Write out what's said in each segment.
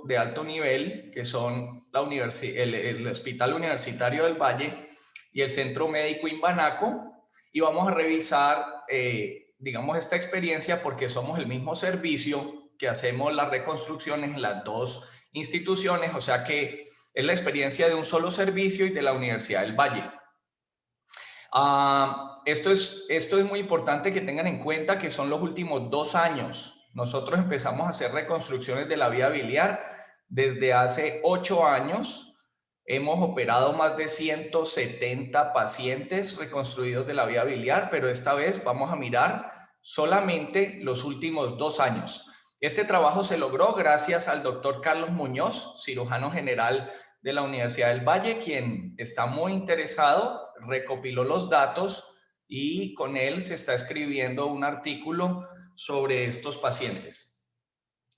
de alto nivel, que son el Hospital Universitario del Valle y el Centro Médico Imbanaco, y vamos a revisar, digamos, esta experiencia porque somos el mismo servicio que hacemos las reconstrucciones en las dos instituciones, o sea que es la experiencia de un solo servicio y de la Universidad del Valle. Esto es muy importante que tengan en cuenta que son los últimos 2 años. Nosotros empezamos a hacer reconstrucciones de la vía biliar desde hace 8 años. Hemos operado más de 170 pacientes reconstruidos de la vía biliar, pero esta vez vamos a mirar solamente los últimos 2 años. Este trabajo se logró gracias al doctor Carlos Muñoz, cirujano general de la Universidad del Valle, quien está muy interesado, recopiló los datos y con él se está escribiendo un artículo sobre estos pacientes.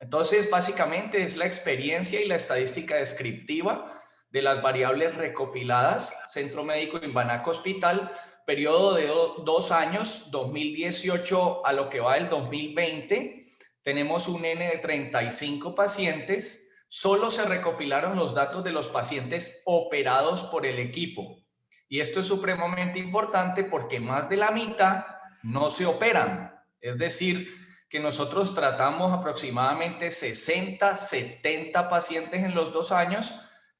Entonces, básicamente es la experiencia y la estadística descriptiva de las variables recopiladas, Centro Médico Imbanaco Hospital, periodo de 2 años, 2018 a lo que va del 2020, tenemos un N de 35 pacientes. Solo se recopilaron los datos de los pacientes operados por el equipo. Y esto es supremamente importante porque más de la mitad no se operan. Es decir, que nosotros tratamos aproximadamente 60, 70 pacientes en los 2 años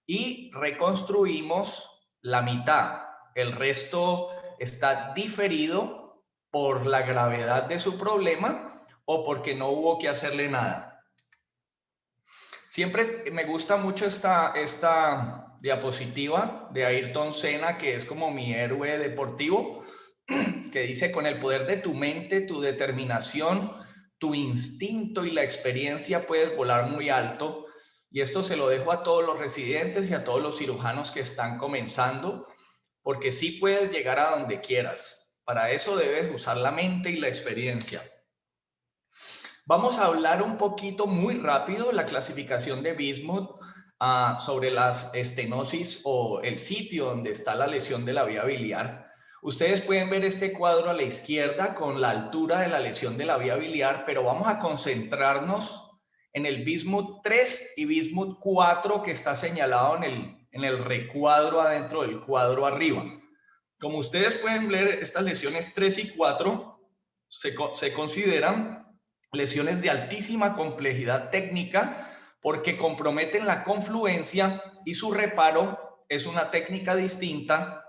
y reconstruimos la mitad. El resto está diferido por la gravedad de su problema o porque no hubo que hacerle nada. Siempre me gusta mucho esta diapositiva de Ayrton Senna, que es como mi héroe deportivo, que dice: con el poder de tu mente, tu determinación, tu instinto y la experiencia puedes volar muy alto. Y esto se lo dejo a todos los residentes y a todos los cirujanos que están comenzando, porque sí puedes llegar a donde quieras. Para eso debes usar la mente y la experiencia. Vamos a hablar un poquito muy rápido la clasificación de Bismuth sobre las estenosis o el sitio donde está la lesión de la vía biliar. Ustedes pueden ver este cuadro a la izquierda con la altura de la lesión de la vía biliar, pero vamos a concentrarnos en el Bismuth 3 y Bismuth 4 que está señalado en el recuadro adentro del cuadro arriba. Como ustedes pueden ver, estas lesiones 3 y 4 se consideran lesiones de altísima complejidad técnica porque comprometen la confluencia y su reparo es una técnica distinta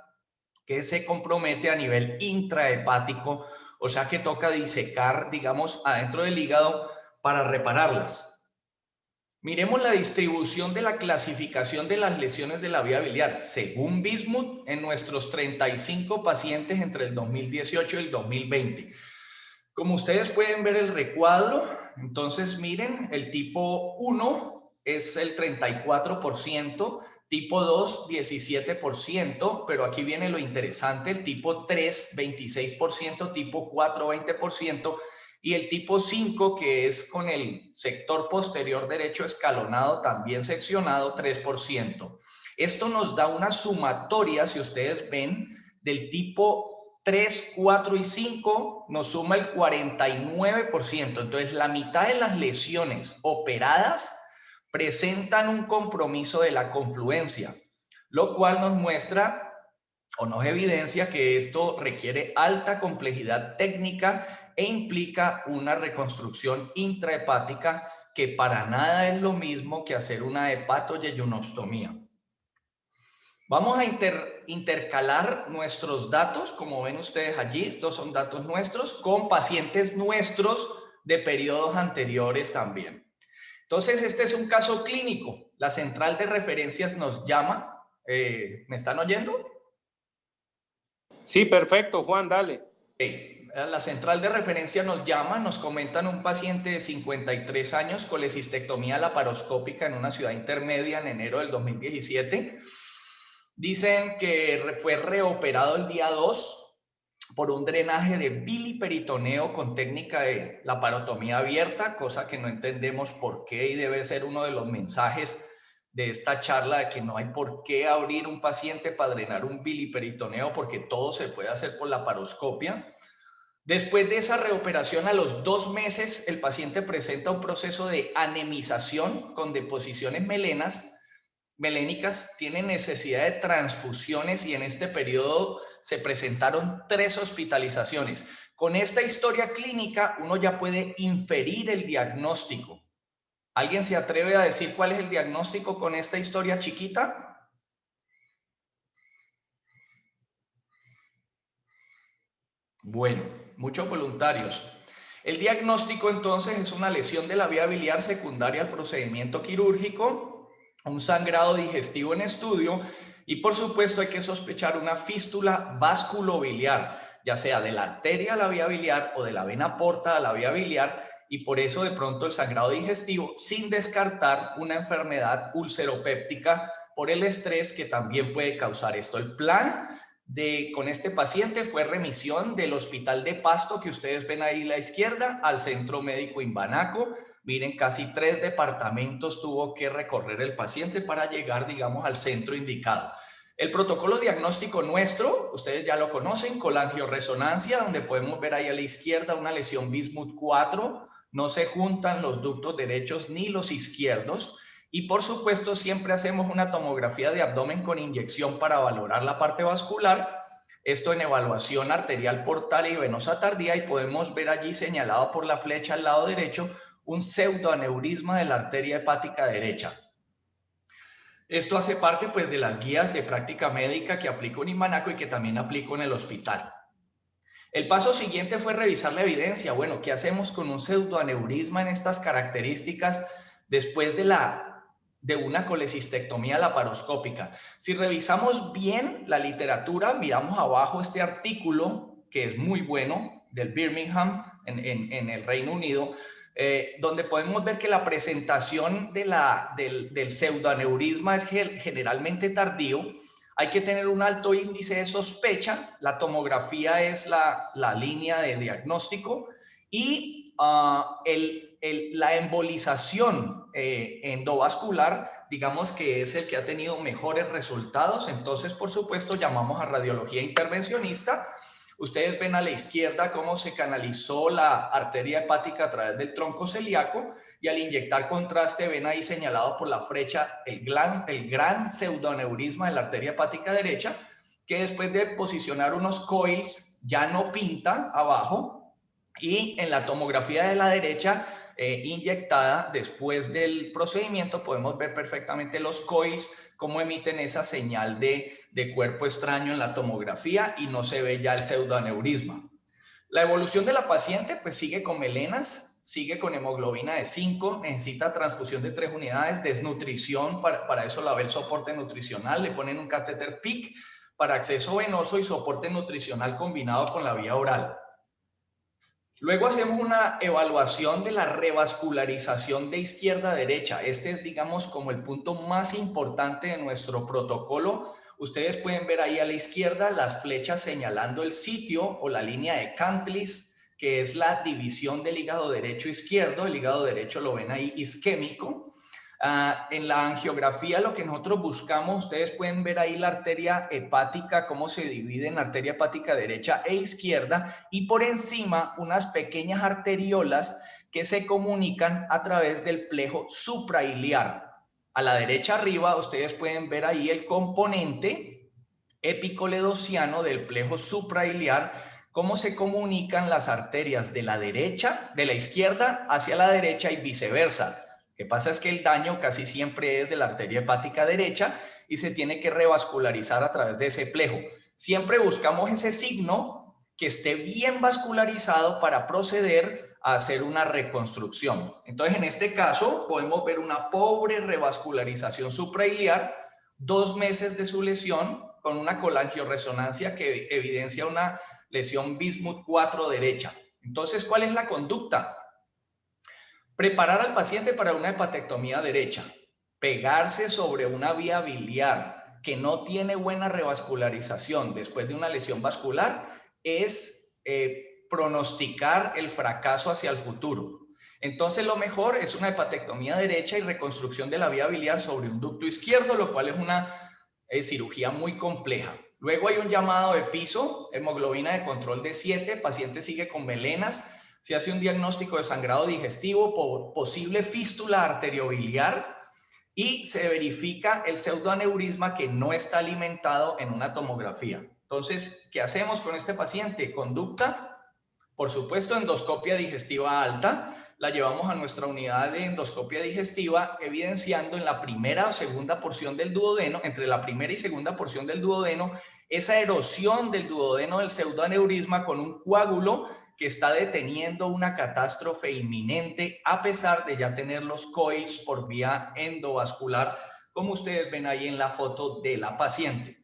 que se compromete a nivel intrahepático, o sea que toca disecar, digamos, adentro del hígado para repararlas. Miremos la distribución de la clasificación de las lesiones de la vía biliar según Bismuth en nuestros 35 pacientes entre el 2018 y el 2020. Como ustedes pueden ver el recuadro, entonces miren, el tipo 1 es el 34%, tipo 2 17%, pero aquí viene lo interesante, el tipo 3 26%, tipo 4 20%, y el tipo 5, que es con el sector posterior derecho escalonado, también seccionado, 3%. Esto nos da una sumatoria, si ustedes ven, del tipo 3, 4 y 5 nos suma el 49%. Entonces, la mitad de las lesiones operadas presentan un compromiso de la confluencia, lo cual nos muestra o nos evidencia que esto requiere alta complejidad técnica e implica una reconstrucción intrahepática que para nada es lo mismo que hacer una hepatoyeyunostomía. Vamos a intercalar nuestros datos, como ven ustedes allí, estos son datos nuestros, con pacientes nuestros de periodos anteriores también. Entonces, este es un caso clínico. La central de referencias nos llama. ¿Me están oyendo? Sí, perfecto, Juan, dale. La central de referencia nos llama, nos comentan un paciente de 53 años con colecistectomía laparoscópica en una ciudad intermedia en enero del 2017. Dicen que fue reoperado el día 2 por un drenaje de biliperitoneo con técnica de laparotomía abierta, cosa que no entendemos por qué y debe ser uno de los mensajes de esta charla de que no hay por qué abrir un paciente para drenar un biliperitoneo porque todo se puede hacer por laparoscopia. Después de esa reoperación, a los 2 meses, el paciente presenta un proceso de anemización con deposiciones melénicas, tiene necesidad de transfusiones y en este periodo se presentaron 3 hospitalizaciones. Con esta historia clínica, uno ya puede inferir el diagnóstico. ¿Alguien se atreve a decir cuál es el diagnóstico con esta historia chiquita? Bueno, muchos voluntarios. El diagnóstico entonces es una lesión de la vía biliar secundaria al procedimiento quirúrgico, un sangrado digestivo en estudio y por supuesto hay que sospechar una fístula vasculobiliar, ya sea de la arteria a la vía biliar o de la vena porta a la vía biliar y por eso de pronto el sangrado digestivo sin descartar una enfermedad ulceropéptica por el estrés que también puede causar esto. El plan con este paciente fue remisión del hospital de Pasto que ustedes ven ahí a la izquierda al centro médico Imbanaco. Miren, casi 3 departamentos tuvo que recorrer el paciente para llegar, digamos, al centro indicado. El protocolo diagnóstico nuestro, ustedes ya lo conocen, colangioresonancia, donde podemos ver ahí a la izquierda una lesión Bismuth 4, no se juntan los ductos derechos ni los izquierdos. Y por supuesto siempre hacemos una tomografía de abdomen con inyección para valorar la parte vascular, esto en evaluación arterial portal y venosa tardía y podemos ver allí señalado por la flecha al lado derecho un pseudoaneurisma de la arteria hepática derecha. Esto hace parte pues de las guías de práctica médica que aplico en Imbanaco y que también aplico en el hospital. El paso siguiente fue revisar la evidencia. Bueno, ¿qué hacemos con un pseudoaneurisma en estas características después de una colecistectomía laparoscópica? Si revisamos bien la literatura, miramos abajo este artículo, que es muy bueno, del Birmingham en el Reino Unido, donde podemos ver que la presentación del pseudoaneurisma es generalmente tardío. Hay que tener un alto índice de sospecha, la tomografía es la línea de diagnóstico y la embolización endovascular, digamos que es el que ha tenido mejores resultados, entonces por supuesto llamamos a radiología intervencionista. Ustedes ven a la izquierda cómo se canalizó la arteria hepática a través del tronco celíaco y al inyectar contraste ven ahí señalado por la flecha el gran pseudoaneurisma de la arteria hepática derecha, que después de posicionar unos coils ya no pinta abajo y en la tomografía de la derecha inyectada después del procedimiento podemos ver perfectamente los coils cómo emiten esa señal de cuerpo extraño en la tomografía y no se ve ya el pseudoaneurisma. La evolución de la paciente pues sigue con melenas, sigue con hemoglobina de 5, necesita transfusión de 3 unidades, desnutrición, para eso la ve el soporte nutricional, le ponen un catéter PIC para acceso venoso y soporte nutricional combinado con la vía oral. Luego hacemos una evaluación de la revascularización de izquierda a derecha. Este es, digamos, como el punto más importante de nuestro protocolo. Ustedes pueden ver ahí a la izquierda las flechas señalando el sitio o la línea de Cantlis, que es la división del hígado derecho izquierdo. El hígado derecho lo ven ahí isquémico. En la angiografía lo que nosotros buscamos, ustedes pueden ver ahí la arteria hepática, cómo se divide en arteria hepática derecha e izquierda y por encima unas pequeñas arteriolas que se comunican a través del plejo suprailiar. A la derecha arriba ustedes pueden ver ahí el componente epicoledociano del plejo suprailiar, cómo se comunican las arterias de la derecha, de la izquierda hacia la derecha y viceversa. Lo que pasa es que el daño casi siempre es de la arteria hepática derecha y se tiene que revascularizar a través de ese plejo. Siempre buscamos ese signo que esté bien vascularizado para proceder a hacer una reconstrucción. Entonces, en este caso, podemos ver una pobre revascularización suprailiar, 2 meses de su lesión, con una colangioresonancia que evidencia una lesión Bismuth 4 derecha. Entonces, ¿cuál es la conducta? Preparar al paciente para una hepatectomía derecha, pegarse sobre una vía biliar que no tiene buena revascularización después de una lesión vascular es pronosticar el fracaso hacia el futuro. Entonces lo mejor es una hepatectomía derecha y reconstrucción de la vía biliar sobre un ducto izquierdo, lo cual es una cirugía muy compleja. Luego hay un llamado de piso, hemoglobina de control de 7, paciente sigue con melenas, se hace un diagnóstico de sangrado digestivo, posible fístula arteriobiliar y se verifica el pseudoaneurisma que no está alimentado en una tomografía. Entonces, ¿qué hacemos con este paciente? Conducta, por supuesto, endoscopia digestiva alta. La llevamos a nuestra unidad de endoscopia digestiva, evidenciando en la primera o segunda porción del duodeno, entre la primera y segunda porción del duodeno, esa erosión del duodeno del pseudoaneurisma con un coágulo que está deteniendo una catástrofe inminente a pesar de ya tener los coils por vía endovascular, como ustedes ven ahí en la foto de la paciente.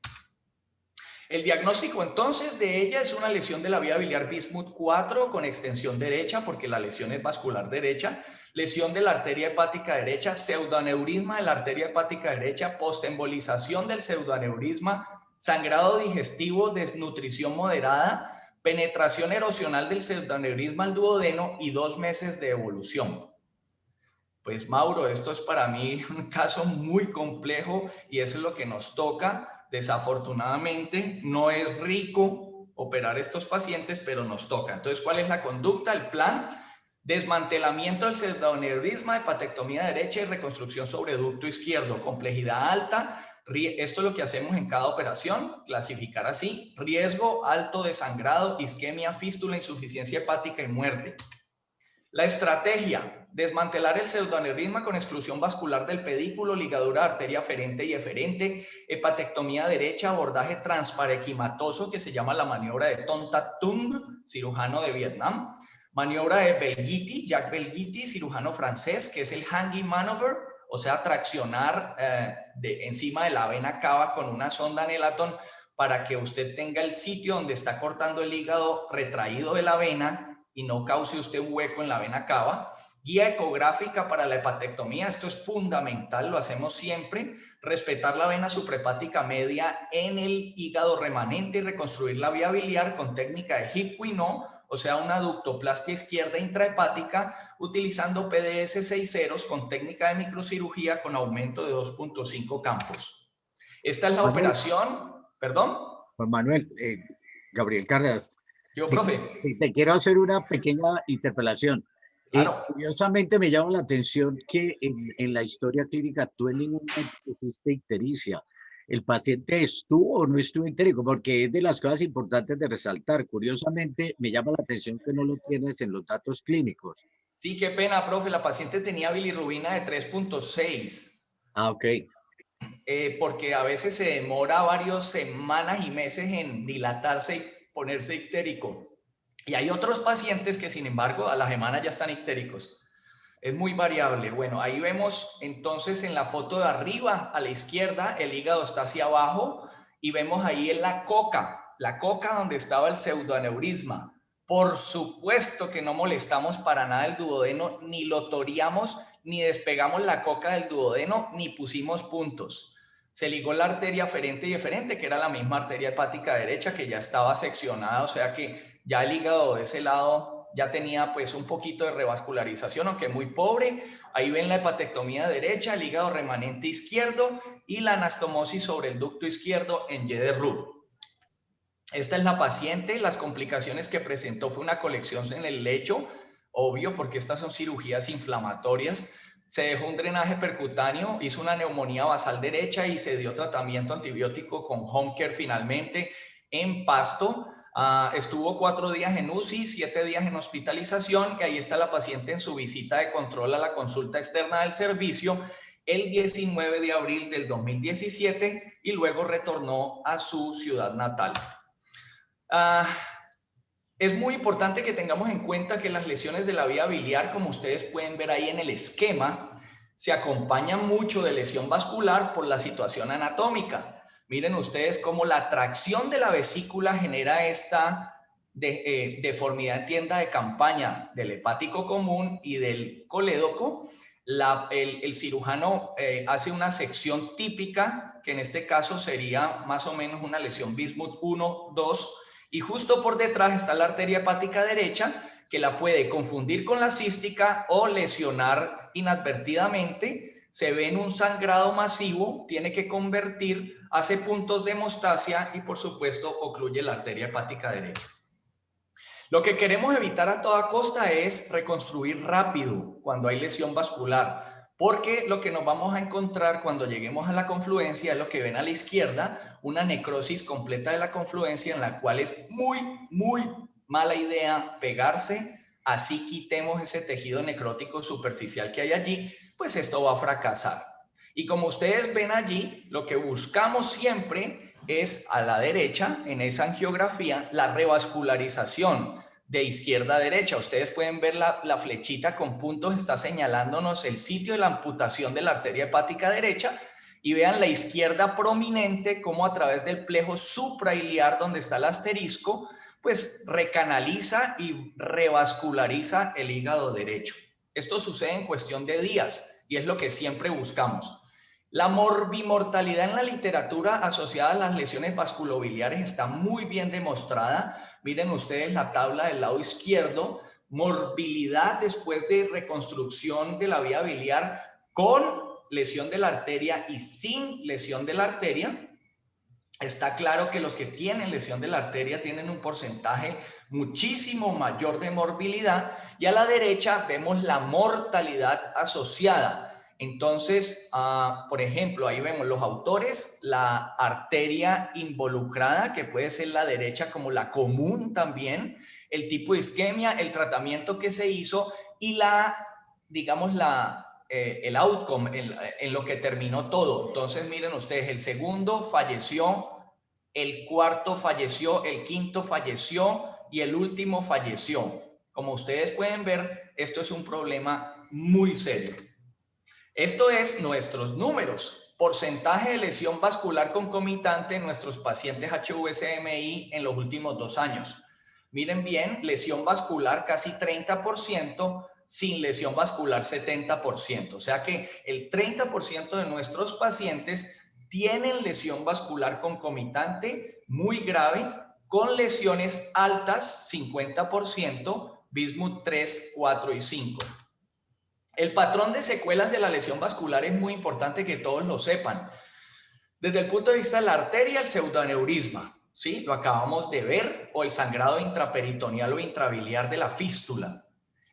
El diagnóstico entonces de ella es una lesión de la vía biliar Bismuth 4 con extensión derecha, porque la lesión es vascular derecha, lesión de la arteria hepática derecha, pseudoaneurisma de la arteria hepática derecha, postembolización del pseudoaneurisma, sangrado digestivo, desnutrición moderada, penetración erosional del pseudoaneurisma al duodeno y 2 meses de evolución. Pues Mauro, esto es para mí un caso muy complejo y eso es lo que nos toca. Desafortunadamente no es rico operar estos pacientes, pero nos toca. Entonces, ¿cuál es la conducta? El plan: desmantelamiento del pseudoaneurisma, hepatectomía derecha y reconstrucción sobre ducto izquierdo. Complejidad alta. Esto es lo que hacemos en cada operación, clasificar así: riesgo alto de sangrado, isquemia, fístula, insuficiencia hepática y muerte. La estrategia: desmantelar el pseudoaneurisma con exclusión vascular del pedículo, ligadura arteria aferente y eferente, hepatectomía derecha, abordaje transparenquimatoso que se llama la maniobra de Ton Tat Tung, cirujano de Vietnam, maniobra de Belghiti, Jacques Belghiti, cirujano francés, que es el hanging maneuver, o sea, traccionar encima de la vena cava con una sonda Nelaton para que usted tenga el sitio donde está cortando el hígado retraído de la vena y no cause usted un hueco en la vena cava. Guía ecográfica para la hepatectomía, esto es fundamental, lo hacemos siempre. Respetar la vena suprahepática media en el hígado remanente y reconstruir la vía biliar con técnica de Hip-Quinot, o sea, una ductoplastia izquierda intrahepática utilizando PDS 6 ceros con técnica de microcirugía con aumento de 2.5 campos. Esta es la operación, perdón. Juan Manuel, Gabriel Cárdenas. Yo, profe. Te quiero hacer una pequeña interpelación. Claro. Curiosamente me llama la atención que en la historia clínica tú en ningún momento pusiste ictericia. ¿El paciente estuvo o no estuvo ictérico? Porque es de las cosas importantes de resaltar. Curiosamente me llama la atención que no lo tienes en los datos clínicos. Sí, qué pena, profe. La paciente tenía bilirrubina de 3.6. Ah, ok. Porque a veces se demora varias semanas y meses en dilatarse y ponerse ictérico. Y hay otros pacientes que, sin embargo, a la semana ya están ictéricos. Es muy variable. Bueno, ahí vemos entonces en la foto de arriba a la izquierda, el hígado está hacia abajo y vemos ahí en la coca donde estaba el pseudoaneurisma. Por supuesto que no molestamos para nada el duodeno, ni lo toreamos, ni despegamos la coca del duodeno, ni pusimos puntos. Se ligó la arteria aferente y eferente, que era la misma arteria hepática derecha que ya estaba seccionada, o sea que ya el hígado de ese lado ya tenía pues un poquito de revascularización, aunque muy pobre. Ahí ven la hepatectomía derecha, el hígado remanente izquierdo y la anastomosis sobre el ducto izquierdo en Y de Roux. Esta es la paciente. Las complicaciones que presentó fue una colección en el lecho, obvio, porque estas son cirugías inflamatorias. Se dejó un drenaje percutáneo, hizo una neumonía basal derecha y se dio tratamiento antibiótico con home care finalmente en Pasto. Estuvo 4 días en UCI, 7 días en hospitalización y ahí está la paciente en su visita de control a la consulta externa del servicio el 19 de abril del 2017 y luego retornó a su ciudad natal. Es muy importante que tengamos en cuenta que las lesiones de la vía biliar, como ustedes pueden ver ahí en el esquema, se acompañan mucho de lesión vascular por la situación anatómica. Miren ustedes cómo la tracción de la vesícula genera esta deformidad en tienda de campaña del hepático común y del colédoco. El cirujano hace una sección típica, que en este caso sería más o menos una lesión Bismuth 1, 2, y justo por detrás está la arteria hepática derecha, que la puede confundir con la cística o lesionar inadvertidamente. se ve en un sangrado masivo, tiene que convertir, hace puntos de hemostasia y por supuesto ocluye la arteria hepática derecha. Lo que queremos evitar a toda costa es reconstruir rápido cuando hay lesión vascular, porque lo que nos vamos a encontrar cuando lleguemos a la confluencia es lo que ven a la izquierda, una necrosis completa de la confluencia en la cual es muy mala idea pegarse. Así quitemos ese tejido necrótico superficial que hay allí, pues esto va a fracasar. Y como ustedes ven allí, lo que buscamos siempre es a la derecha, en esa angiografía, la revascularización de izquierda a derecha. Ustedes pueden ver la flechita con puntos, está señalándonos el sitio de la amputación de la arteria hepática derecha, y vean la izquierda prominente como a través del plejo suprailiar donde está el asterisco, pues recanaliza y revasculariza el hígado derecho. Esto sucede en cuestión de días y es lo que siempre buscamos. La morbimortalidad en la literatura asociada a las lesiones vasculobiliares está muy bien demostrada. Miren ustedes la tabla del lado izquierdo, morbilidad después de reconstrucción de la vía biliar con lesión de la arteria y sin lesión de la arteria. Está claro que los que tienen lesión de la arteria tienen un porcentaje muchísimo mayor de morbilidad, y a la derecha vemos la mortalidad asociada. Entonces, por ejemplo, ahí vemos los autores, la arteria involucrada, que puede ser la derecha como la común también, el tipo de isquemia, el tratamiento que se hizo y digamos, el outcome, en lo que terminó todo. Entonces, miren ustedes, el segundo falleció, el cuarto falleció, el quinto falleció y el último falleció. Como ustedes pueden ver, esto es un problema muy serio. Esto es nuestros números. Porcentaje de lesión vascular concomitante en nuestros pacientes HVCMI en los últimos 2 años. Miren bien, lesión vascular casi 30%, sin lesión vascular 70%. O sea que el 30% de nuestros pacientes tienen lesión vascular concomitante muy grave, con lesiones altas, 50%, Bismuth 3, 4 y 5. El patrón de secuelas de la lesión vascular es muy importante que todos lo sepan. Desde el punto de vista de la arteria, el pseudoneurisma, ¿sí? Lo acabamos de ver, o el sangrado intraperitoneal o intrabiliar de la fístula.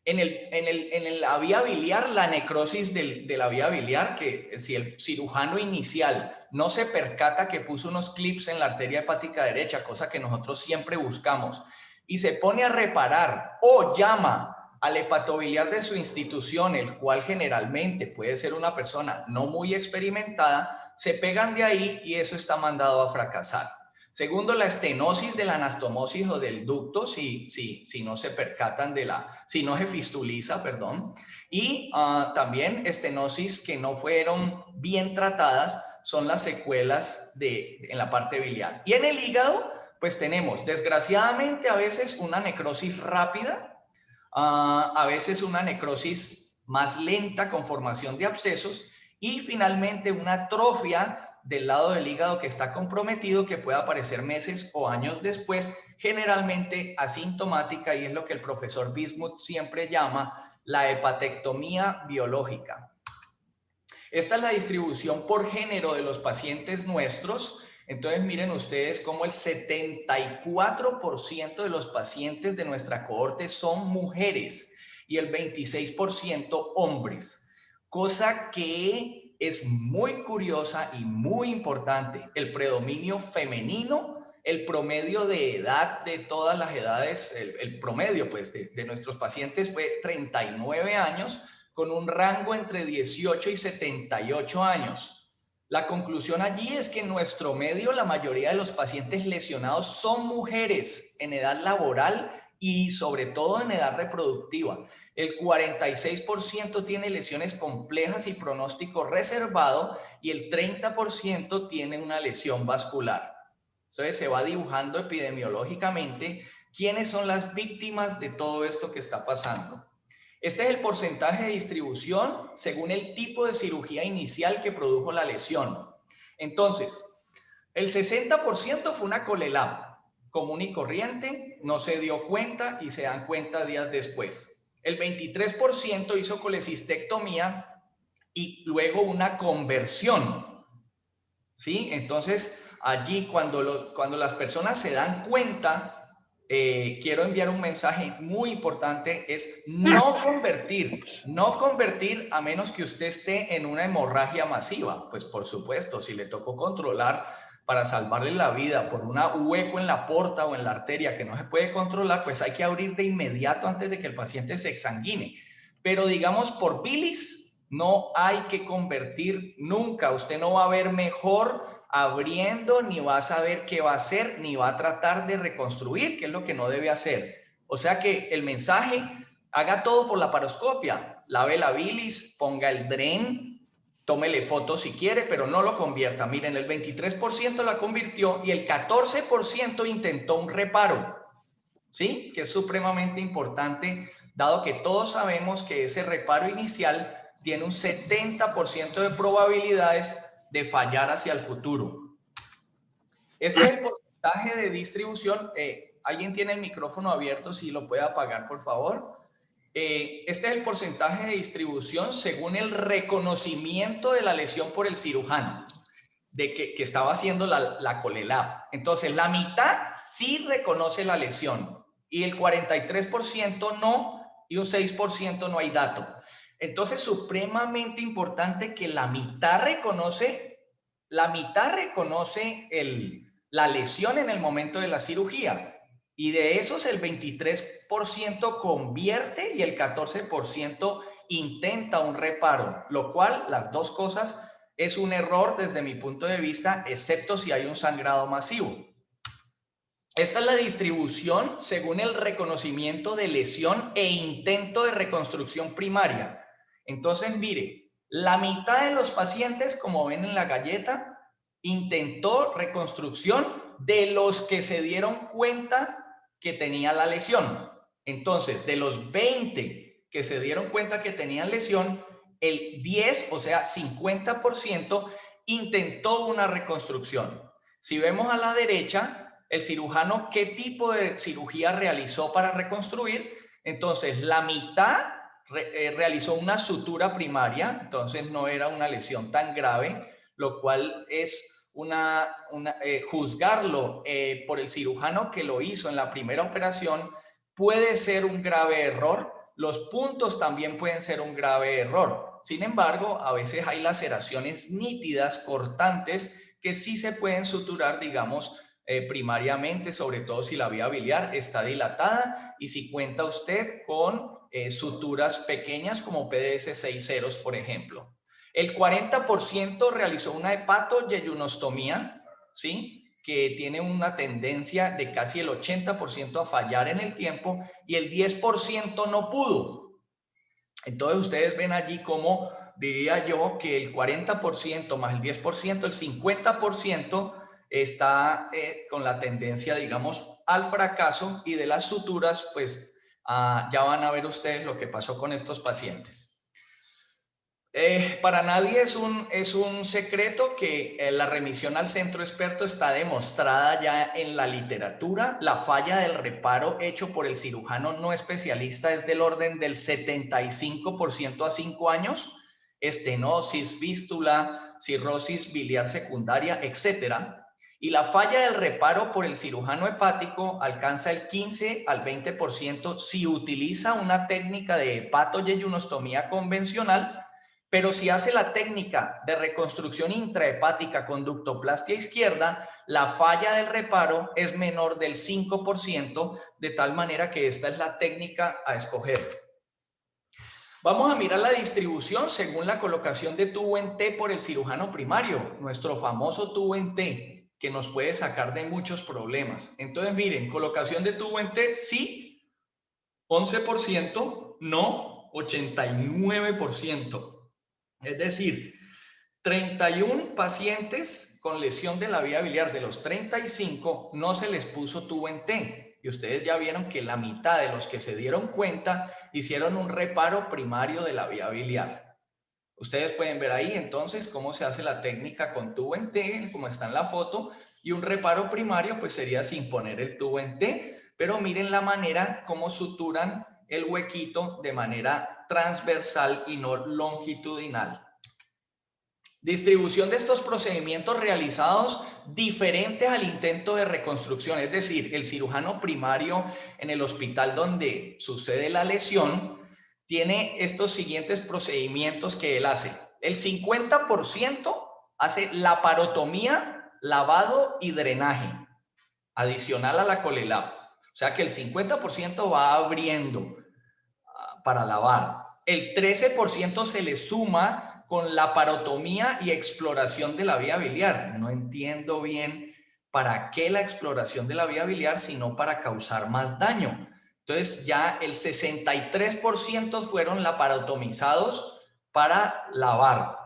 En la vía biliar, la necrosis de la vía biliar, que si el cirujano inicial no se percata que puso unos clips en la arteria hepática derecha, cosa que nosotros siempre buscamos, y se pone a reparar o llama al hepatobiliar de su institución, el cual generalmente puede ser una persona no muy experimentada, se pegan de ahí y eso está mandado a fracasar. Segundo, la estenosis de la anastomosis o del ducto, si no se percatan si no se fistuliza, perdón. Y también estenosis que no fueron bien tratadas son las secuelas en la parte biliar. Y en el hígado, pues tenemos, desgraciadamente, a veces una necrosis rápida, a veces una necrosis más lenta con formación de abscesos, y finalmente una atrofia del lado del hígado que está comprometido, que puede aparecer meses o años después, generalmente asintomática, y es lo que el profesor Bismuth siempre llama la hepatectomía biológica. Esta es la distribución por género de los pacientes nuestros. Entonces miren ustedes cómo el 74% de los pacientes de nuestra cohorte son mujeres y el 26% hombres, cosa que es muy curiosa y muy importante. El predominio femenino, el promedio de edad de todas las edades, el promedio pues de nuestros pacientes fue 39 años, con un rango entre 18 y 78 años. La conclusión allí es que en nuestro medio la mayoría de los pacientes lesionados son mujeres en edad laboral y sobre todo en edad reproductiva. El 46% tiene lesiones complejas y pronóstico reservado, y el 30% tiene una lesión vascular. Entonces se va dibujando epidemiológicamente quiénes son las víctimas de todo esto que está pasando. Este es el porcentaje de distribución según el tipo de cirugía inicial que produjo la lesión. Entonces, el 60% fue una colelab común y corriente, no se dio cuenta y se dan cuenta días después. El 23% hizo colecistectomía y luego una conversión, ¿sí? Entonces, allí cuando las personas se dan cuenta, quiero enviar un mensaje muy importante, es no convertir a menos que usted esté en una hemorragia masiva. Pues por supuesto, si le tocó controlar para salvarle la vida por un hueco en la porta o en la arteria que no se puede controlar, pues hay que abrir de inmediato antes de que el paciente se exsanguine. Pero digamos por bilis, no hay que convertir nunca. Usted no va a ver mejor abriendo, ni va a saber qué va a hacer, ni va a tratar de reconstruir, que es lo que no debe hacer. O sea que el mensaje, haga todo por la paroscopia, lave la bilis, ponga el DREN, tómele fotos si quiere, pero no lo convierta. Miren, el 23% la convirtió y el 14% intentó un reparo, ¿sí? Que es supremamente importante, dado que todos sabemos que ese reparo inicial tiene un 70% de probabilidades de fallar hacia el futuro. Este es el porcentaje de distribución. ¿Alguien tiene el micrófono abierto? Si lo puede apagar, por favor. Este es el porcentaje de distribución según el reconocimiento de la lesión por el cirujano de que estaba haciendo la ColeLab. Entonces, la mitad sí reconoce la lesión y el 43% no, y un 6% no hay dato. Entonces, supremamente importante que la mitad reconoce la lesión en el momento de la cirugía. Y de esos el 23% convierte y el 14% intenta un reparo, lo cual las dos cosas es un error desde mi punto de vista, excepto si hay un sangrado masivo. Esta es la distribución según el reconocimiento de lesión e intento de reconstrucción primaria. Entonces, mire, la mitad de los pacientes, como ven en la galleta, intentó reconstrucción de los que se dieron cuenta que tenía la lesión. Entonces, de los 20 que se dieron cuenta que tenían lesión, el 10, o sea, 50%, intentó una reconstrucción. Si vemos a la derecha, el cirujano, ¿qué tipo de cirugía realizó para reconstruir? Entonces, la mitad realizó una sutura primaria, entonces no era una lesión tan grave, lo cual es juzgarlo por el cirujano que lo hizo en la primera operación puede ser un grave error. Los puntos también pueden ser un grave error. Sin embargo, a veces hay laceraciones nítidas, cortantes, que sí se pueden suturar, digamos, primariamente, sobre todo si la vía biliar está dilatada y si cuenta usted con suturas pequeñas como PDS 6 ceros, por ejemplo. El 40% realizó una hepatoyeyunostomía, ¿sí? Que tiene una tendencia de casi el 80% a fallar en el tiempo y el 10% no pudo. Entonces ustedes ven allí como diría yo que el 40% más el 10%, el 50% está con la tendencia, digamos, al fracaso, y de las suturas, pues ya van a ver ustedes lo que pasó con estos pacientes. Para nadie es un secreto que la remisión al centro experto está demostrada ya en la literatura. La falla del reparo hecho por el cirujano no especialista es del orden del 75% a 5 años. Estenosis, fístula, cirrosis biliar secundaria, etc. Y la falla del reparo por el cirujano hepático alcanza el 15 al 20% si utiliza una técnica de hepatoyeyunostomía convencional. Pero si hace la técnica de reconstrucción intrahepática con ductoplastia izquierda, la falla del reparo es menor del 5%, de tal manera que esta es la técnica a escoger. Vamos a mirar la distribución según la colocación de tubo en T por el cirujano primario, nuestro famoso tubo en T, que nos puede sacar de muchos problemas. Entonces, miren, colocación de tubo en T, sí, 11%, no, 89%. Es decir, 31 pacientes con lesión de la vía biliar de los 35 no se les puso tubo en T. Y ustedes ya vieron que la mitad de los que se dieron cuenta hicieron un reparo primario de la vía biliar. Ustedes pueden ver ahí entonces cómo se hace la técnica con tubo en T, como está en la foto, y un reparo primario pues sería sin poner el tubo en T, pero miren la manera como suturan el huequito de manera transversal y no longitudinal. Distribución de estos procedimientos realizados diferentes al intento de reconstrucción, es decir, el cirujano primario en el hospital donde sucede la lesión tiene estos siguientes procedimientos que él hace. El 50% hace laparotomía, lavado y drenaje, adicional a la Colelab. O sea que el 50% va abriendo para lavar. El 13% se le suma con laparotomía y exploración de la vía biliar. No entiendo bien para qué la exploración de la vía biliar, sino para causar más daño. Entonces ya el 63% fueron laparotomizados para lavar.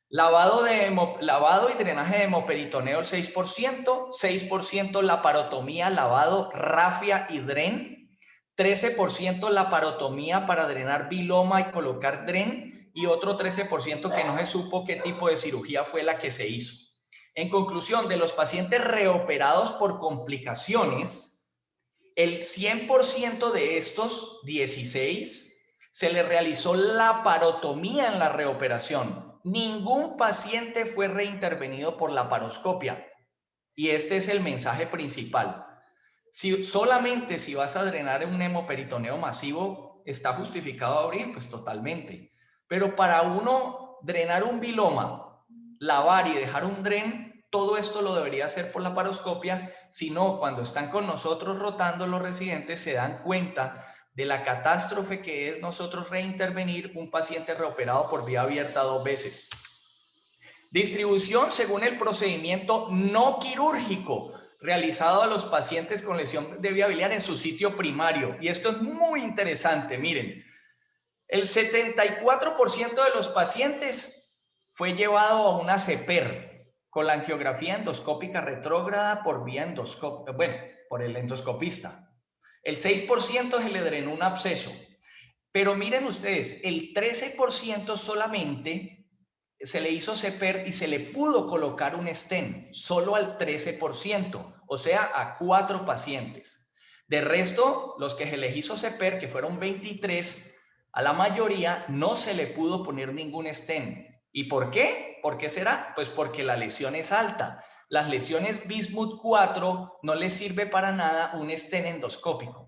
Lavado y drenaje de hemoperitoneo el 6% laparotomía, lavado, rafia y dren, 13% laparotomía para drenar biloma y colocar dren, y otro 13% que no se supo qué tipo de cirugía fue la que se hizo. En conclusión, de los pacientes reoperados por complicaciones, el 100% de estos 16 se le realizó laparotomía en la reoperación. Ningún paciente fue reintervenido por laparoscopia. Y este es el mensaje principal. Solamente si vas a drenar un hemoperitoneo masivo, ¿está justificado abrir? Pues totalmente. Pero para uno drenar un biloma, lavar y dejar un dren, todo esto lo debería hacer por laparoscopia. Si no, cuando están con nosotros rotando los residentes, se dan cuenta de la catástrofe que es nosotros reintervenir un paciente reoperado por vía abierta 2 veces. Distribución según el procedimiento no quirúrgico realizado a los pacientes con lesión de vía biliar en su sitio primario. Y esto es muy interesante, miren. El 74% de los pacientes fue llevado a una CEPER con la angiografía endoscópica retrógrada por vía endoscópica, bueno, por el endoscopista. El 6% se le drenó un absceso. Pero miren ustedes, el 13% solamente se le hizo CEPER y se le pudo colocar un stent solo al 13%, o sea, a 4 pacientes. De resto, los que se les hizo CEPER, que fueron 23, a la mayoría no se le pudo poner ningún stent. ¿Y por qué? ¿Por qué será? Pues porque la lesión es alta. Las lesiones Bismuth 4 no les sirve para nada un stent endoscópico.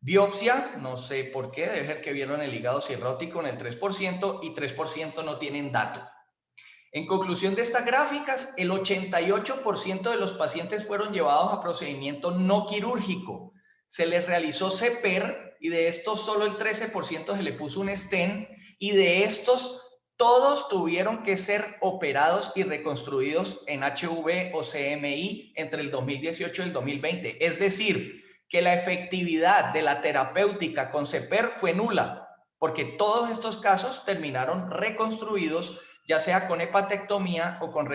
Biopsia, no sé por qué, debe ser que vieron el hígado cirrótico en el 3% y 3% no tienen dato. En conclusión de estas gráficas, el 88% de los pacientes fueron llevados a procedimiento no quirúrgico. Se les realizó CEPER y de estos solo el 13% se le puso un stent, y de estos todos tuvieron que ser operados y reconstruidos en HV o CMI entre el 2018 y el 2020. Es decir, que la efectividad de la terapéutica con CEPER fue nula, porque todos estos casos terminaron reconstruidos, ya sea con hepatectomía o con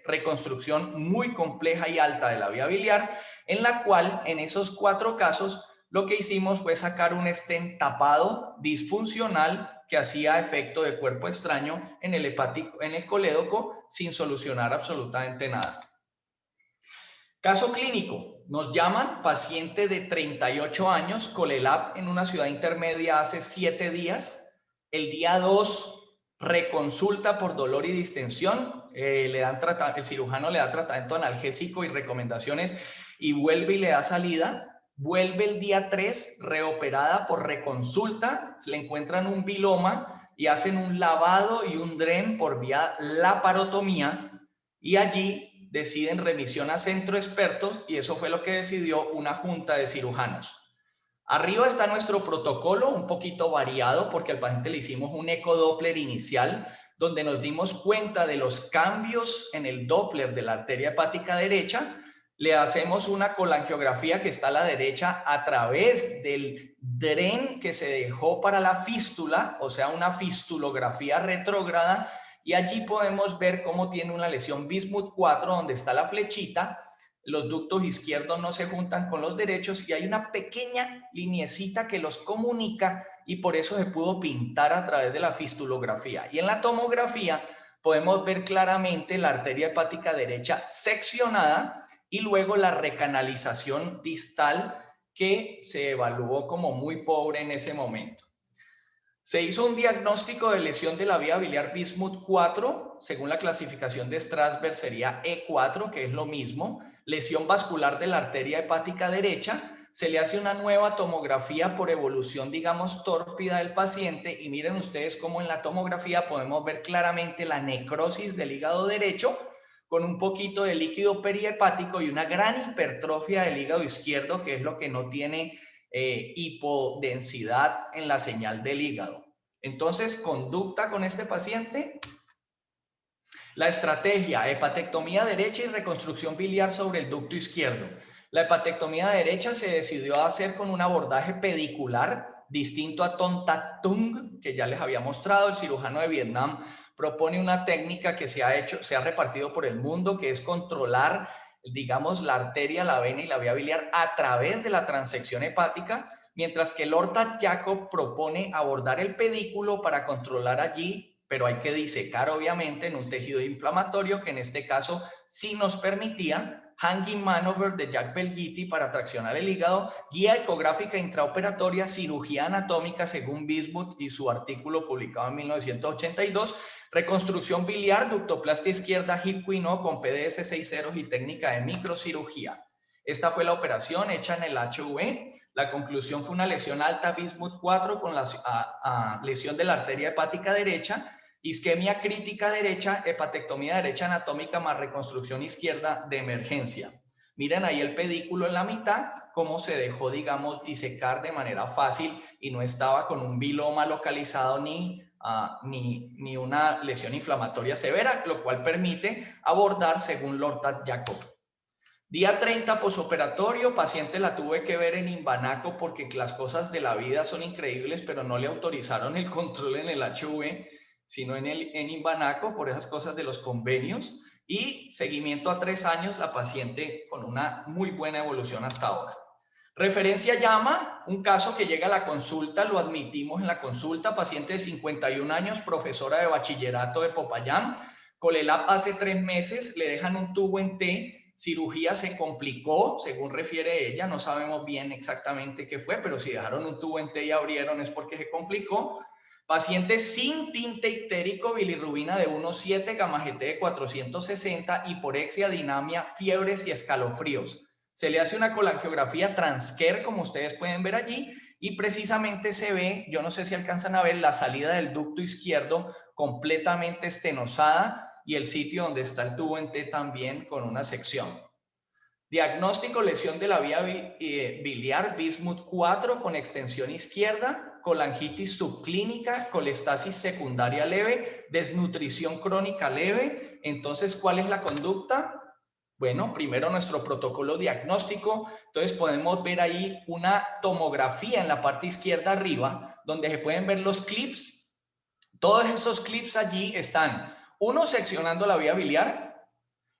reconstrucción muy compleja y alta de la vía biliar, en la cual en esos 4 casos lo que hicimos fue sacar un stent tapado disfuncional que hacía efecto de cuerpo extraño en el hepático, en el colédoco, sin solucionar absolutamente nada. Caso clínico, nos llaman paciente de 38 años, Colelab en una ciudad intermedia hace 7 días. El día 2 reconsulta por dolor y distensión, el cirujano le da tratamiento analgésico y recomendaciones y vuelve y le da salida. Vuelve el día 3, reoperada por reconsulta, le encuentran un biloma y hacen un lavado y un dren por vía laparotomía, y allí deciden remisión a centro expertos, y eso fue lo que decidió una junta de cirujanos. Arriba está nuestro protocolo, un poquito variado porque al paciente le hicimos un ecodoppler inicial donde nos dimos cuenta de los cambios en el Doppler de la arteria hepática derecha. Le hacemos una colangiografía que está a la derecha a través del dren que se dejó para la fístula, o sea, una fistulografía retrógrada, y allí podemos ver cómo tiene una lesión Bismuth 4 donde está la flechita. Los ductos izquierdos no se juntan con los derechos y hay una pequeña liniecita que los comunica, y por eso se pudo pintar a través de la fistulografía. Y en la tomografía podemos ver claramente la arteria hepática derecha seccionada y luego la recanalización distal, que se evaluó como muy pobre en ese momento. Se hizo un diagnóstico de lesión de la vía biliar Bismuth 4, según la clasificación de Strasberg sería E4, que es lo mismo, lesión vascular de la arteria hepática derecha. Se le hace una nueva tomografía por evolución, digamos, tórpida del paciente, y miren ustedes cómo en la tomografía podemos ver claramente la necrosis del hígado derecho, con un poquito de líquido perihepático y una gran hipertrofia del hígado izquierdo, que es lo que no tiene hipodensidad en la señal del hígado. Entonces, conducta con este paciente. La estrategia, hepatectomía derecha y reconstrucción biliar sobre el ducto izquierdo. La hepatectomía derecha se decidió a hacer con un abordaje pedicular distinto a Ton Tat Tung, que ya les había mostrado. El cirujano de Vietnam propone una técnica que se ha repartido por el mundo, que es controlar, digamos, la arteria, la vena y la vía biliar a través de la transección hepática, mientras que Lord Jacob propone abordar el pedículo para controlar allí, pero hay que disecar obviamente en un tejido inflamatorio, que en este caso sí nos permitía. Hanging Maneuver de Jack Belgitti para traccionar el hígado, guía ecográfica intraoperatoria, cirugía anatómica según Bismuth y su artículo publicado en 1982, reconstrucción biliar, ductoplastia izquierda, hip quino con PDS 6.0 y técnica de microcirugía. Esta fue la operación hecha en el HV. La conclusión fue una lesión alta Bismuth 4 con la lesión de la arteria hepática derecha, isquemia crítica derecha, hepatectomía derecha anatómica más reconstrucción izquierda de emergencia. Miren ahí el pedículo en la mitad, cómo se dejó, digamos, disecar de manera fácil y no estaba con un viloma localizado ni una lesión inflamatoria severa, lo cual permite abordar según Lord Jacob. Día 30 posoperatorio, paciente la tuve que ver en Imbanaco porque las cosas de la vida son increíbles, pero no le autorizaron el control en el HV, sino en Imbanaco por esas cosas de los convenios. Y seguimiento a 3 años, la paciente con una muy buena evolución hasta ahora. Referencia llama, un caso que llega a la consulta, lo admitimos en la consulta, paciente de 51 años, profesora de bachillerato de Popayán, Colelab hace 3 meses, le dejan un tubo en T, cirugía se complicó, según refiere ella, no sabemos bien exactamente qué fue, pero si dejaron un tubo en T y abrieron es porque se complicó. Paciente sin tinte ictérico, bilirrubina de 1,7, gamma GT de 460, hiporexia, dinamia, fiebres y escalofríos. Se le hace una colangiografía transcare, como ustedes pueden ver allí, y precisamente se ve, yo no sé si alcanzan a ver, la salida del ducto izquierdo completamente estenosada y el sitio donde está el tubo en T también con una sección. Diagnóstico, lesión de la vía biliar Bismuth 4 con extensión izquierda, colangitis subclínica, colestasis secundaria leve, desnutrición crónica leve. Entonces, ¿cuál es la conducta? Bueno, primero nuestro protocolo diagnóstico. Entonces podemos ver ahí una tomografía en la parte izquierda arriba, donde se pueden ver los clips. Todos esos clips allí están, uno seccionando la vía biliar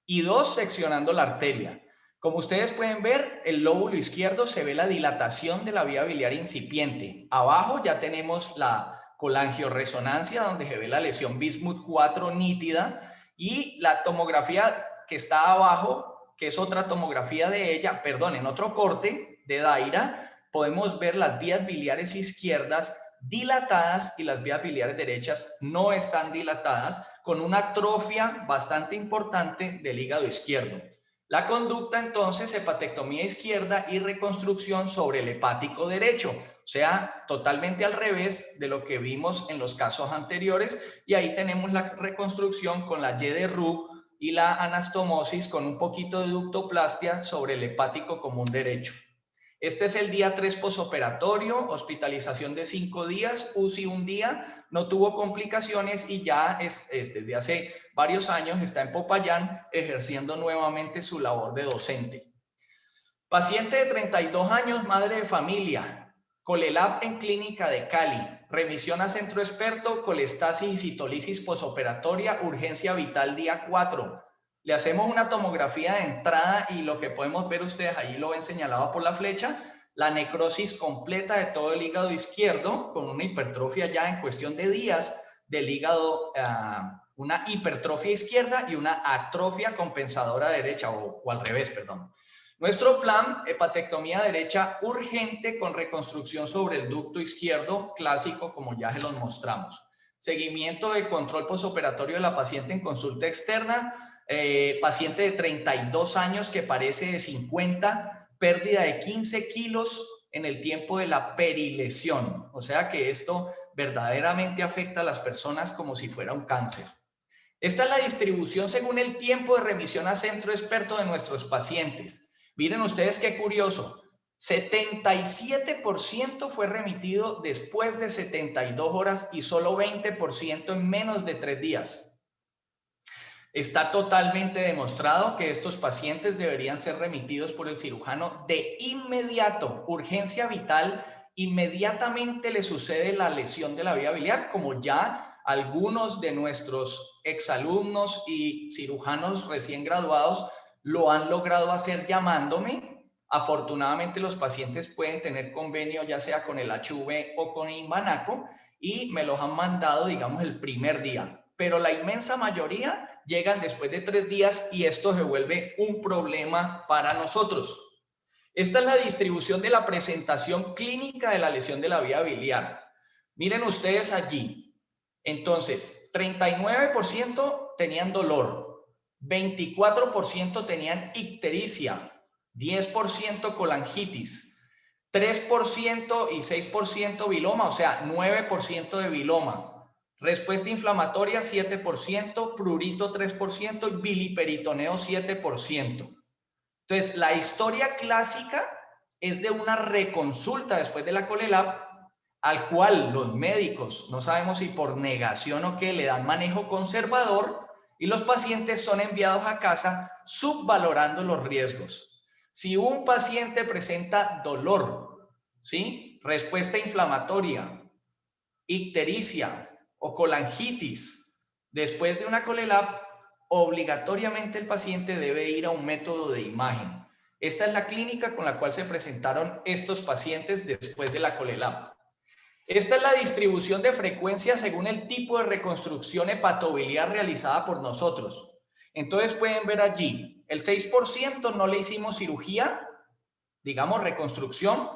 y 2 seccionando la arteria. Como ustedes pueden ver, el lóbulo izquierdo se ve la dilatación de la vía biliar incipiente. Abajo ya tenemos la colangioresonancia, donde se ve la lesión Bismuth 4 nítida, y la tomografía que está abajo, que es otra tomografía de ella, perdón, en otro corte de Daira, podemos ver las vías biliares izquierdas dilatadas y las vías biliares derechas no están dilatadas, con una atrofia bastante importante del hígado izquierdo. La conducta entonces, hepatectomía izquierda y reconstrucción sobre el hepático derecho, o sea, totalmente al revés de lo que vimos en los casos anteriores, y ahí tenemos la reconstrucción con la Y de Roux y la anastomosis con un poquito de ductoplastia sobre el hepático común derecho. Este es el día 3 posoperatorio, hospitalización de 5 días, UCI 1 día, no tuvo complicaciones y ya desde hace varios años está en Popayán ejerciendo nuevamente su labor de docente. Paciente de 32 años, madre de familia, Colelab en clínica de Cali, remisión a centro experto, colestasis y citolisis posoperatoria, urgencia vital día 4. Le hacemos una tomografía de entrada y lo que podemos ver ustedes, ahí lo ven señalado por la flecha, la necrosis completa de todo el hígado izquierdo con una hipertrofia ya en cuestión de días del hígado, una hipertrofia izquierda y una atrofia compensadora derecha o al revés, perdón. Nuestro plan, hepatectomía derecha urgente con reconstrucción sobre el ducto izquierdo, clásico como ya se los mostramos. Seguimiento de control posoperatorio de la paciente en consulta externa, paciente de 32 años que parece de 50, pérdida de 15 kilos en el tiempo de la perilesión. O sea que esto verdaderamente afecta a las personas como si fuera un cáncer. Esta es la distribución según el tiempo de remisión a centro experto de nuestros pacientes. Miren ustedes qué curioso. 77% fue remitido después de 72 horas y solo 20% en menos de 3 días. Está totalmente demostrado que estos pacientes deberían ser remitidos por el cirujano de inmediato, urgencia vital, inmediatamente le sucede la lesión de la vía biliar, como ya algunos de nuestros exalumnos y cirujanos recién graduados lo han logrado hacer llamándome. Afortunadamente los pacientes pueden tener convenio ya sea con el HV o con Inbanaco y me los han mandado, digamos, el primer día. Pero la inmensa mayoría llegan después de 3 días y esto se vuelve un problema para nosotros. Esta es la distribución de la presentación clínica de la lesión de la vía biliar. Miren ustedes allí. Entonces, 39% tenían dolor, 24% tenían ictericia, 10% colangitis, 3% y 6% viloma, o sea, 9% de viloma. Respuesta inflamatoria 7%, prurito 3% y biliperitoneo 7%. Entonces, la historia clásica es de una reconsulta después de la Colelab, al cual los médicos, no sabemos si por negación o qué, le dan manejo conservador y los pacientes son enviados a casa subvalorando los riesgos. Si un paciente presenta dolor, ¿sí? Respuesta inflamatoria, ictericia o colangitis después de una Colelab, obligatoriamente el paciente debe ir a un método de imagen. Esta es la clínica con la cual se presentaron estos pacientes después de la Colelab. Esta es la distribución de frecuencia según el tipo de reconstrucción hepatobiliar realizada por nosotros. Entonces pueden ver allí, el 6% no le hicimos cirugía, digamos reconstrucción,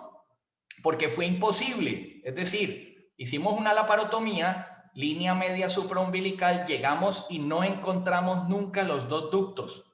porque fue imposible. Es decir, hicimos una laparotomía, línea media supraumbilical, llegamos y no encontramos nunca los dos ductos.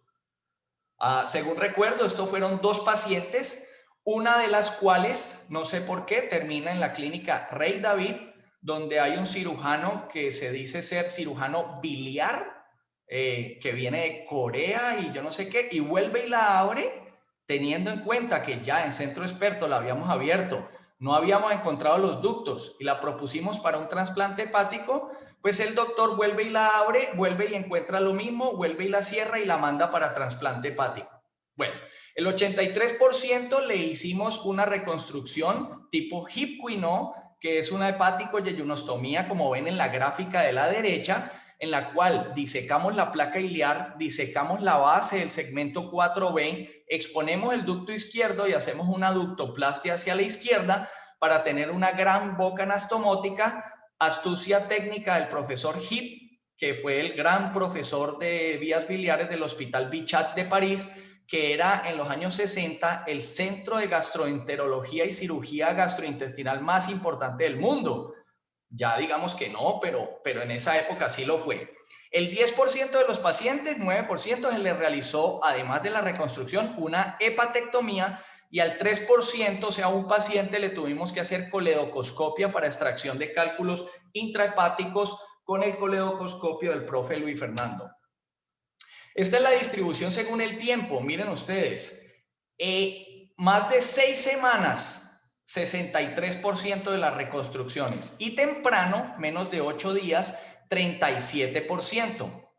Según recuerdo, estos fueron 2 pacientes, una de las cuales, no sé por qué, termina en la clínica Rey David, donde hay un cirujano que se dice ser cirujano biliar, que viene de Corea y yo no sé qué, y vuelve y la abre, teniendo en cuenta que ya en centro experto la habíamos abierto, no habíamos encontrado los ductos y la propusimos para un trasplante hepático, pues el doctor vuelve y la abre, vuelve y encuentra lo mismo, vuelve y la cierra y la manda para trasplante hepático. Bueno, el 83% le hicimos una reconstrucción tipo Hipquino, que es una hepático-yeyonostomía, como ven en la gráfica de la derecha, en la cual disecamos la placa iliar, disecamos la base del segmento 4B, exponemos el ducto izquierdo y hacemos una ductoplastia hacia la izquierda para tener una gran boca anastomótica. Astucia técnica del profesor Hip, que fue el gran profesor de vías biliares del Hospital Bichat de París, que era en los años 60 el centro de gastroenterología y cirugía gastrointestinal más importante del mundo. Ya digamos que no, pero en esa época sí lo fue. El 10% de los pacientes, 9%, se les realizó, además de la reconstrucción, una hepatectomía y al 3%, o sea, a un paciente le tuvimos que hacer coledocoscopia para extracción de cálculos intrahepáticos con el coledocoscopio del profe Luis Fernando. Esta es la distribución según el tiempo. Miren ustedes, más de 6 semanas, 63% de las reconstrucciones y temprano, menos de 8 días, 37%.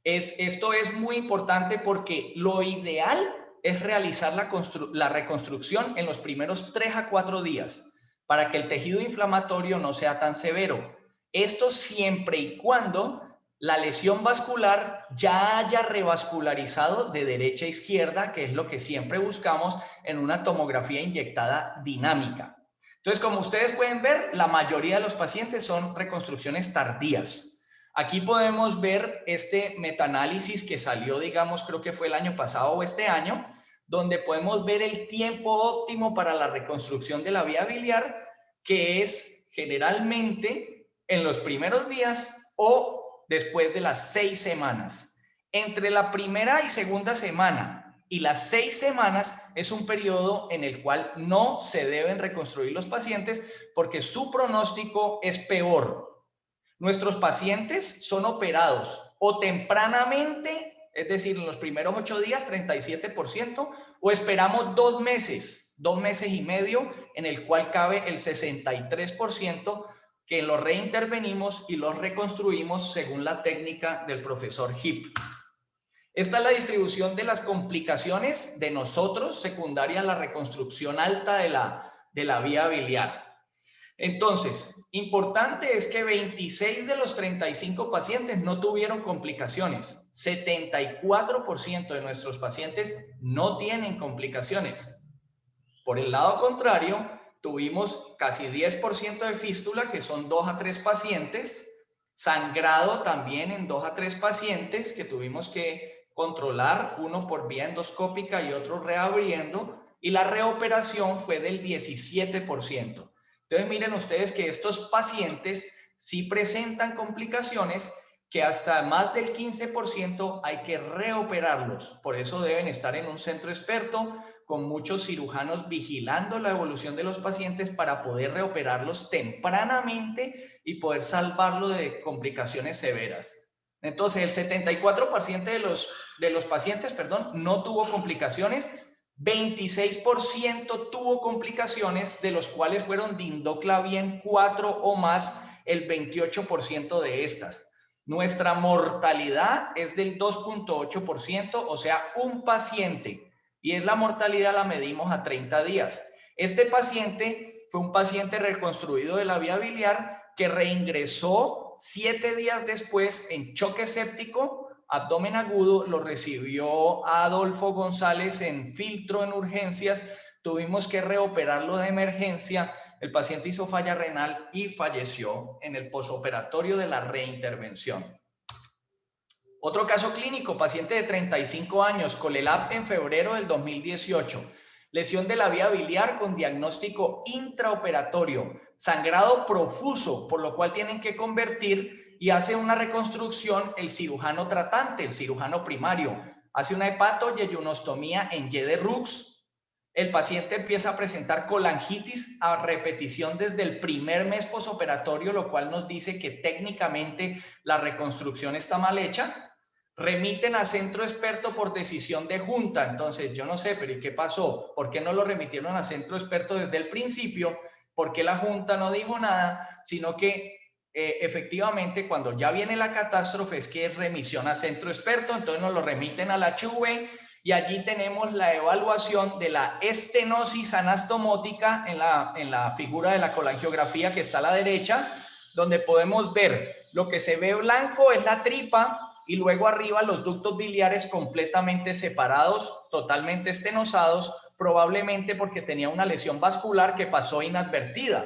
Esto es muy importante porque lo ideal es realizar la reconstrucción en los primeros 3 a 4 días para que el tejido inflamatorio no sea tan severo. Esto siempre y cuando la lesión vascular ya haya revascularizado de derecha a izquierda, que es lo que siempre buscamos en una tomografía inyectada dinámica. Entonces, como ustedes pueden ver, la mayoría de los pacientes son reconstrucciones tardías. Aquí podemos ver este metaanálisis que salió, digamos, creo que fue el año pasado o este año, donde podemos ver el tiempo óptimo para la reconstrucción de la vía biliar, que es generalmente en los primeros días o después de las 6 semanas. Entre la primera y segunda semana y las 6 semanas es un periodo en el cual no se deben reconstruir los pacientes porque su pronóstico es peor. Nuestros pacientes son operados o tempranamente, es decir, en los primeros 8 días, 37%, o esperamos 2 meses y medio, en el cual cabe el 63%, que los reintervenimos y los reconstruimos según la técnica del profesor Hip. Esta es la distribución de las complicaciones de nosotros, secundaria a la reconstrucción alta de la vía biliar. Entonces, importante es que 26 de los 35 pacientes no tuvieron complicaciones. 74% de nuestros pacientes no tienen complicaciones. Por el lado contrario, tuvimos casi 10% de fístula, que son 2 a 3 pacientes. Sangrado también en 2 a 3 pacientes que tuvimos que controlar, uno por vía endoscópica y otro reabriendo. Y la reoperación fue del 17%. Entonces miren ustedes que estos pacientes sí presentan complicaciones que hasta más del 15% hay que reoperarlos. Por eso deben estar en un centro experto con muchos cirujanos vigilando la evolución de los pacientes para poder reoperarlos tempranamente y poder salvarlo de complicaciones severas. Entonces el 74% de los pacientes, no tuvo complicaciones. 26% tuvo complicaciones, de los cuales fueron dindoclavien 4 o más, el 28% de estas. Nuestra mortalidad es del 2.8%, o sea, un paciente, y es la mortalidad la medimos a 30 días. Este paciente fue un paciente reconstruido de la vía biliar que reingresó 7 días después en choque séptico, abdomen agudo, lo recibió Adolfo González en filtro en urgencias, tuvimos que reoperarlo de emergencia, el paciente hizo falla renal y falleció en el posoperatorio de la reintervención. Otro caso clínico, paciente de 35 años, Colelab en febrero del 2018, lesión de la vía biliar con diagnóstico intraoperatorio, sangrado profuso, por lo cual tienen que convertir y hace una reconstrucción el cirujano tratante, el cirujano primario. Hace una hepatoyeyunostomía en Y de Rux. El paciente empieza a presentar colangitis a repetición desde el primer mes posoperatorio, lo cual nos dice que técnicamente la reconstrucción está mal hecha. Remiten a centro experto por decisión de junta. Entonces, yo no sé, pero ¿y qué pasó? ¿Por qué no lo remitieron a centro experto desde el principio? ¿Por qué la junta no dijo nada? Sino que efectivamente, cuando ya viene la catástrofe, es que es remisión a centro experto, entonces nos lo remiten al HV y allí tenemos la evaluación de la estenosis anastomótica en la figura de la colangiografía que está a la derecha, donde podemos ver lo que se ve blanco es la tripa y luego arriba los ductos biliares completamente separados, totalmente estenosados, probablemente porque tenía una lesión vascular que pasó inadvertida.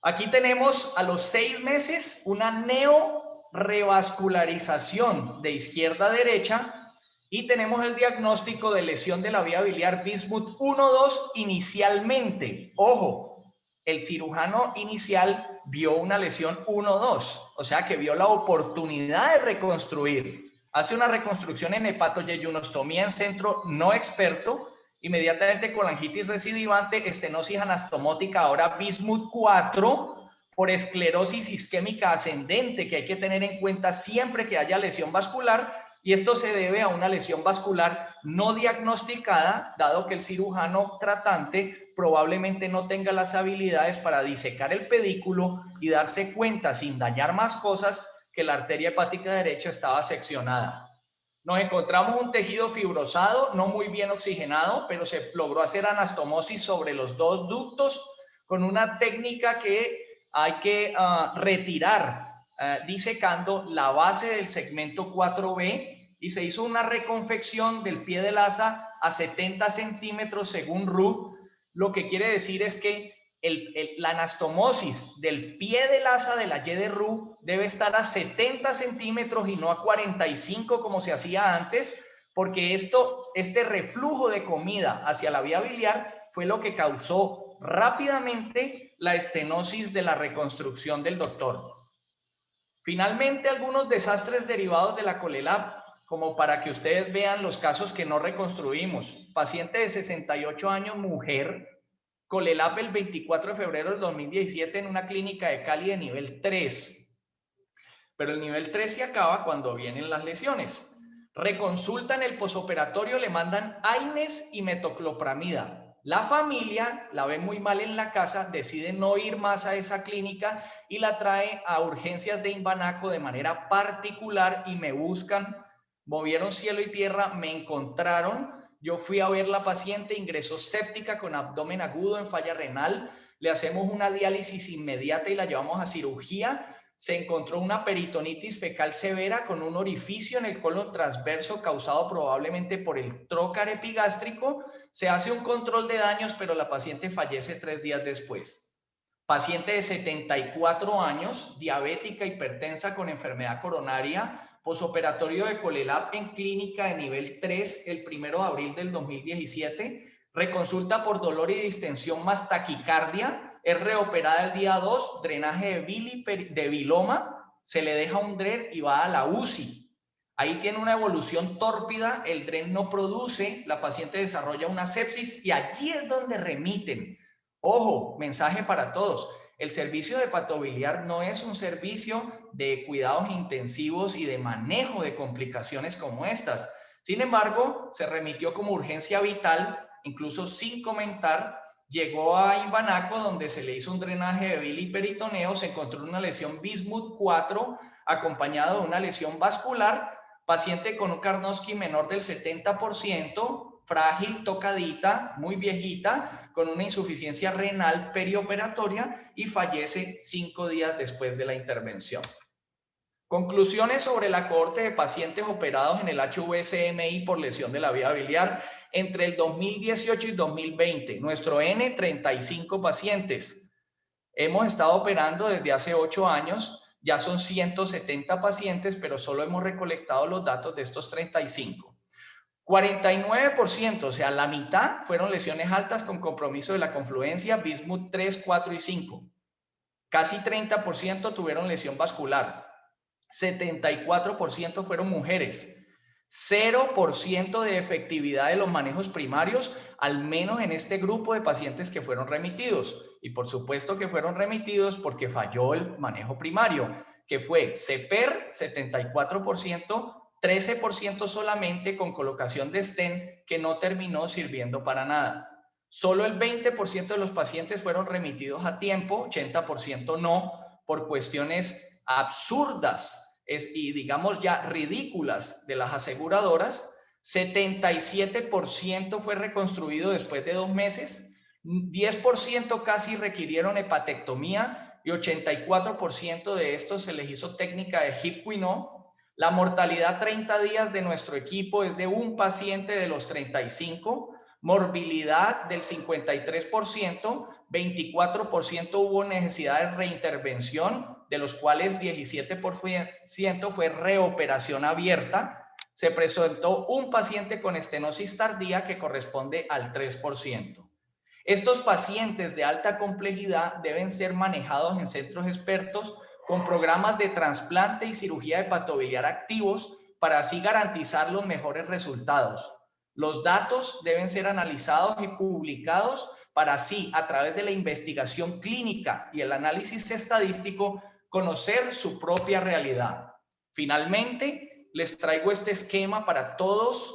Aquí tenemos a los 6 meses una neorevascularización de izquierda a derecha y tenemos el diagnóstico de lesión de la vía biliar Bismuth 1-2 inicialmente. Ojo, el cirujano inicial vio una lesión 1-2, o sea que vio la oportunidad de reconstruir. Hace una reconstrucción en hepatoyeyunostomía en centro no experto, inmediatamente colangitis recidivante, estenosis anastomótica, ahora Bismuth 4, por esclerosis isquémica ascendente, que hay que tener en cuenta siempre que haya lesión vascular, y esto se debe a una lesión vascular no diagnosticada, dado que el cirujano tratante probablemente no tenga las habilidades para disecar el pedículo y darse cuenta, sin dañar más cosas, que la arteria hepática derecha estaba seccionada. Nos encontramos un tejido fibrosado, no muy bien oxigenado, pero se logró hacer anastomosis sobre los 2 ductos con una técnica que hay que retirar, disecando la base del segmento 4B, y se hizo una reconfección del pie del asa a 70 centímetros según RU. Lo que quiere decir es que la anastomosis del pie del asa de la Y de RU debe estar a 70 centímetros y no a 45 como se hacía antes, porque este reflujo de comida hacia la vía biliar fue lo que causó rápidamente la estenosis de la reconstrucción del doctor. Finalmente, algunos desastres derivados de la Colelab, como para que ustedes vean los casos que no reconstruimos. Paciente de 68 años, mujer, Colelab el 24 de febrero del 2017 en una clínica de Cali de nivel 3. Pero el nivel 3 se acaba cuando vienen las lesiones. Reconsulta en el posoperatorio, le mandan AINES y metoclopramida. La familia la ve muy mal en la casa, decide no ir más a esa clínica y la trae a urgencias de Imbanaco de manera particular y me buscan, movieron cielo y tierra, me encontraron. Yo fui a ver la paciente, ingresó séptica con abdomen agudo en falla renal, le hacemos una diálisis inmediata y la llevamos a cirugía. Se encontró una peritonitis fecal severa con un orificio en el colon transverso causado probablemente por el trócar epigástrico. Se hace un control de daños, pero la paciente fallece 3 días después. Paciente de 74 años, diabética, hipertensa con enfermedad coronaria, posoperatorio de Colelab en clínica de nivel 3 el 1 de abril del 2017, reconsulta por dolor y distensión más taquicardia, es reoperada el día 2, drenaje de biloma, se le deja un DREN y va a la UCI. Ahí tiene una evolución tórpida, el DREN no produce, la paciente desarrolla una sepsis y allí es donde remiten. Ojo, mensaje para todos. El servicio de hepatobiliar no es un servicio de cuidados intensivos y de manejo de complicaciones como estas. Sin embargo, se remitió como urgencia vital, incluso sin comentar. Llegó a Imbanaco, donde se le hizo un drenaje de bili y peritoneo, se encontró una lesión Bismuth 4 acompañado de una lesión vascular, paciente con un Karnowski menor del 70%, frágil, tocadita, muy viejita, con una insuficiencia renal perioperatoria y fallece 5 días después de la intervención. Conclusiones sobre la cohorte de pacientes operados en el HVCMI por lesión de la vía biliar entre el 2018 y 2020. Nuestro N, 35 pacientes. Hemos estado operando desde hace 8 años, ya son 170 pacientes, pero solo hemos recolectado los datos de estos 35. 49%, o sea, la mitad fueron lesiones altas con compromiso de la confluencia Bismuth 3, 4 y 5. Casi 30% tuvieron lesión vascular. 74% fueron mujeres. 0% de efectividad de los manejos primarios, al menos en este grupo de pacientes que fueron remitidos. Y por supuesto que fueron remitidos porque falló el manejo primario, que fue CEPER, 74%, 13% solamente con colocación de stent que no terminó sirviendo para nada. Solo el 20% de los pacientes fueron remitidos a tiempo, 80% no, por cuestiones absurdas y digamos ya ridículas de las aseguradoras. 77% fue reconstruido después de 2 meses, 10% casi requirieron hepatectomía y 84% de estos se les hizo técnica de HIPQUINO. La mortalidad 30 días de nuestro equipo es de un paciente de los 35, morbilidad del 53%, 24% hubo necesidad de reintervención, de los cuales 17% fue reoperación abierta. Se presentó un paciente con estenosis tardía que corresponde al 3%. Estos pacientes de alta complejidad deben ser manejados en centros expertos con programas de trasplante y cirugía hepatobiliar activos para así garantizar los mejores resultados. Los datos deben ser analizados y publicados para así, a través de la investigación clínica y el análisis estadístico, conocer su propia realidad. Finalmente, les traigo este esquema para todos,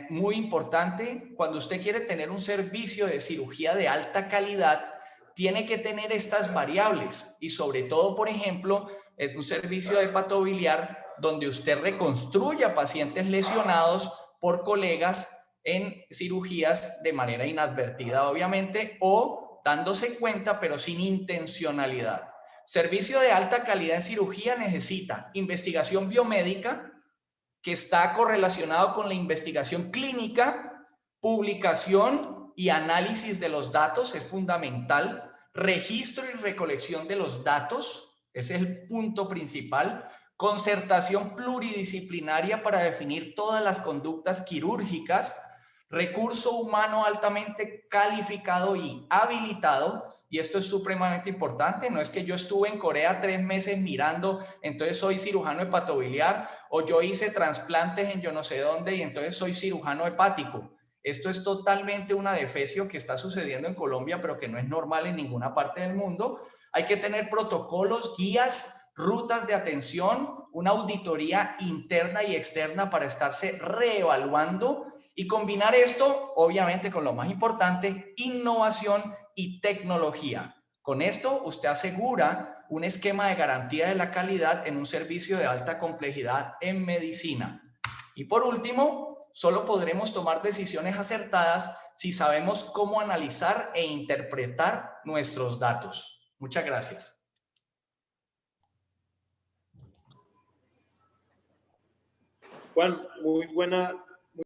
muy importante. Cuando usted quiere tener un servicio de cirugía de alta calidad, tiene que tener estas variables y sobre todo, por ejemplo, es un servicio de hepatobiliar donde usted reconstruya pacientes lesionados por colegas en cirugías de manera inadvertida, obviamente, o dándose cuenta, pero sin intencionalidad. Servicio de alta calidad en cirugía necesita investigación biomédica, que está correlacionado con la investigación clínica, publicación y análisis de los datos, es fundamental, registro y recolección de los datos, ese es el punto principal, concertación pluridisciplinaria para definir todas las conductas quirúrgicas, recurso humano altamente calificado y habilitado, y esto es supremamente importante. No es que yo estuve en Corea 3 meses mirando, entonces soy cirujano hepatobiliar, o yo hice trasplantes en yo no sé dónde y entonces soy cirujano hepático. Esto es totalmente una defecio que está sucediendo en Colombia, pero que no es normal en ninguna parte del mundo. Hay que tener protocolos, guías, rutas de atención, una auditoría interna y externa para estarse reevaluando y combinar esto, obviamente, con lo más importante, innovación y tecnología. Con esto, usted asegura un esquema de garantía de la calidad en un servicio de alta complejidad en medicina. Y por último, solo podremos tomar decisiones acertadas si sabemos cómo analizar e interpretar nuestros datos. Muchas gracias. Juan, muy buena